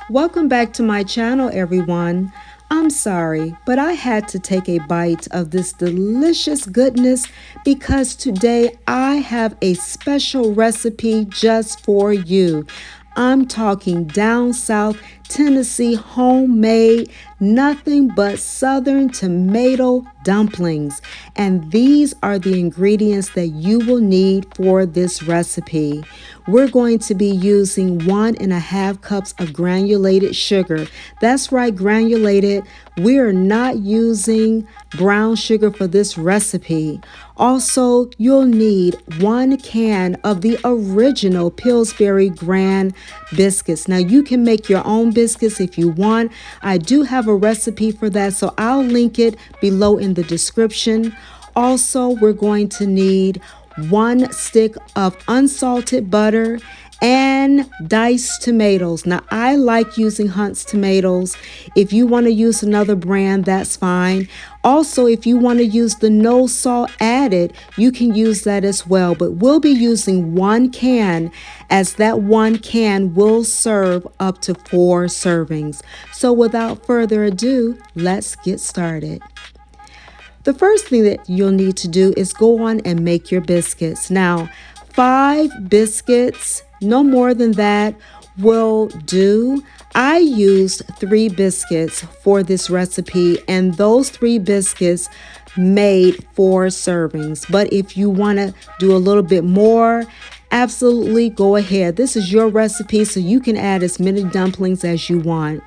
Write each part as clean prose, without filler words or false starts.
Welcome back to my channel, everyone. I'm sorry, but I had to take a bite of this delicious goodness because today I have a special recipe just for you. I'm talking down south Tennessee homemade, nothing but southern tomato dumplings. And these are the ingredients that you will need for this recipe. We're going to be using 1.5 cups of granulated sugar. That's right, granulated. We are not using brown sugar for this recipe. Also, you'll need 1 can of the original Pillsbury Grand biscuits. Now, you can make your own biscuits if you want. I do have a recipe for that, so I'll link it below in the description. Also, we're going to need 1 stick of unsalted butter and diced tomatoes. Now, I like using Hunt's tomatoes. If you want to use another brand, that's fine. Also, if you want to use the no salt added, you can use that as well. But we'll be using 1 can, as that 1 can will serve up to 4 servings. So without further ado, let's get started. The first thing that you'll need to do is go on and make your biscuits. Now, 5 biscuits, no more than that, will do. I used 3 biscuits for this recipe, and those 3 biscuits made 4 servings. But if you want to do a little bit more, absolutely go ahead. This is your recipe, so you can add as many dumplings as you want.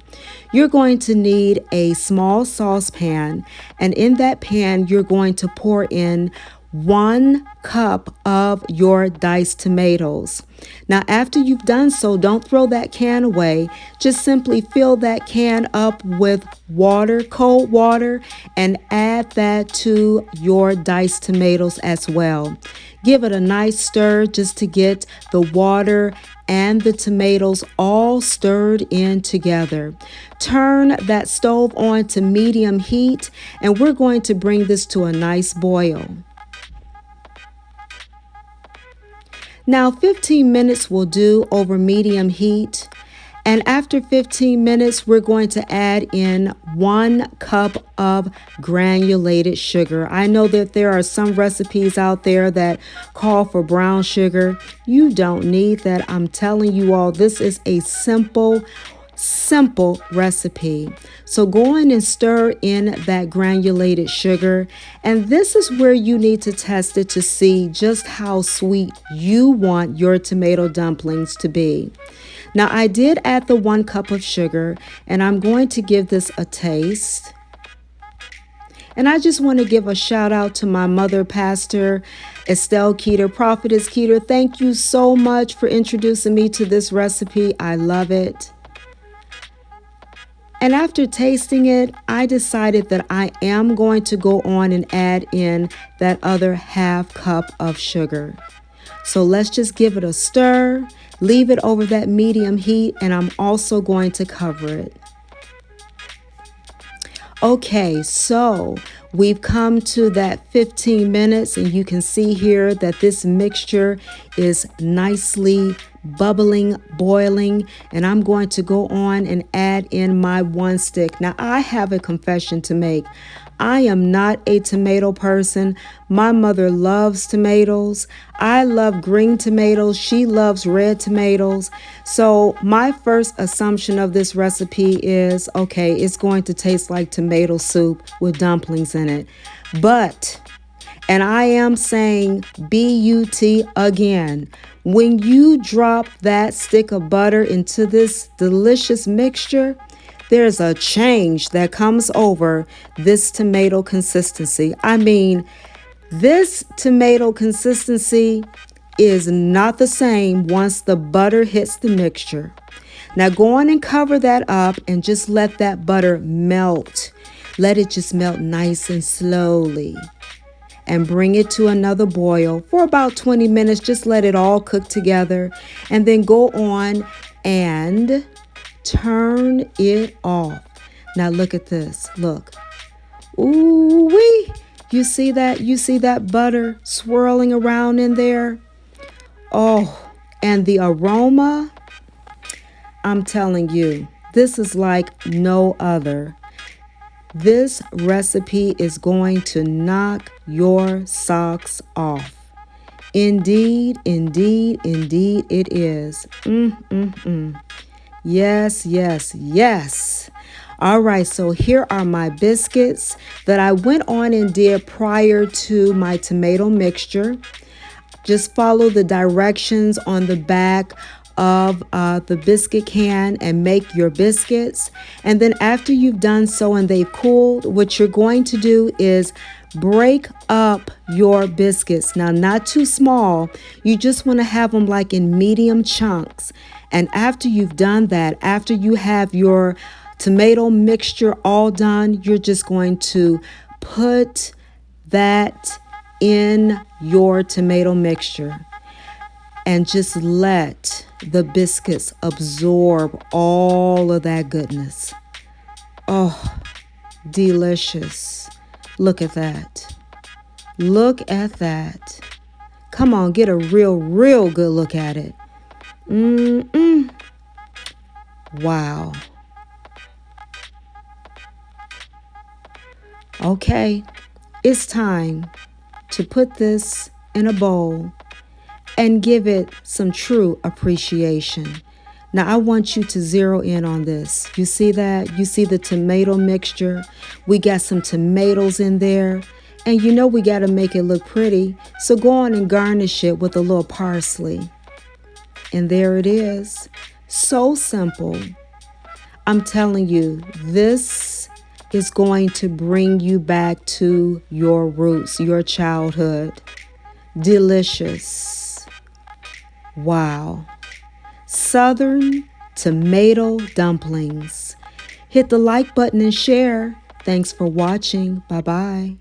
You're going to need a small saucepan, and in that pan, you're going to pour in 1 cup of your diced tomatoes. Now, after you've done so, don't throw that can away. Just simply fill that can up with water, cold water, and add that to your diced tomatoes as well. Give it a nice stir just to get the water and the tomatoes all stirred in together. Turn that stove on to medium heat, and we're going to bring this to a nice boil. Now, 15 minutes will do over medium heat. And after 15 minutes, we're going to add in 1 cup of granulated sugar. I know that there are some recipes out there that call for brown sugar. You don't need that. I'm telling you all, this is a simple recipe. So go on and stir in that granulated sugar, and this is where you need to test it to see just how sweet you want your tomato dumplings to be. Now, I did add the 1 cup of sugar, and I'm going to give this a taste. And I just want to give a shout out to my mother, Pastor Estelle Keeter, Prophetess Keeter. Thank you so much for introducing me to this recipe. I love it. And after tasting it, I decided that I am going to go on and add in that other 1/2 cup of sugar. So let's just give it a stir, leave it over that medium heat, and I'm also going to cover it. Okay, so we've come to that 15 minutes, and you can see here that this mixture is nicely bubbling, boiling, and I'm going to go on and add in my 1 stick. Now, I have a confession to make. I am not a tomato person. My mother loves tomatoes. I love green tomatoes. She loves red tomatoes. So my first assumption of this recipe is, okay, it's going to taste like tomato soup with dumplings in it. But, and I am saying B-U-T again, when you drop that stick of butter into this delicious mixture, there's a change that comes over this tomato consistency. I mean, this tomato consistency is not the same once the butter hits the mixture. Now go on and cover that up and just let that butter melt. Let it just melt nice and slowly. And bring it to another boil for about 20 minutes. Just let it all cook together. And then go on and turn it off. Now look at this. Look. Ooh-wee. You see that? You see that butter swirling around in there? Oh, and the aroma, I'm telling you, this is like no other. This recipe is going to knock your socks off. Indeed, indeed, indeed it is. Yes, yes, yes. All right, so here are my biscuits that I went on and did prior to my tomato mixture. Just follow the directions on the back of the biscuit can and make your biscuits. And then after you've done so and they've cooled, what you're going to do is break up your biscuits. Now, not too small. You just want to have them like in medium chunks. And after you've done that, after you have your tomato mixture all done, you're just going to put that in your tomato mixture and just let the biscuits absorb all of that goodness. Oh, delicious. Look at that. Look at that. Come on, get a real good look at it. Wow. Okay, it's time to put this in a bowl and give it some true appreciation. Now, I want you to zero in on this. You see that? You see the tomato mixture? We got some tomatoes in there. And you know we got to make it look pretty. So go on and garnish it with a little parsley. And there it is. So simple. I'm telling you, this is going to bring you back to your roots, your childhood. Delicious. Wow. Southern tomato dumplings. Hit the like button and share. Thanks for watching. Bye-bye.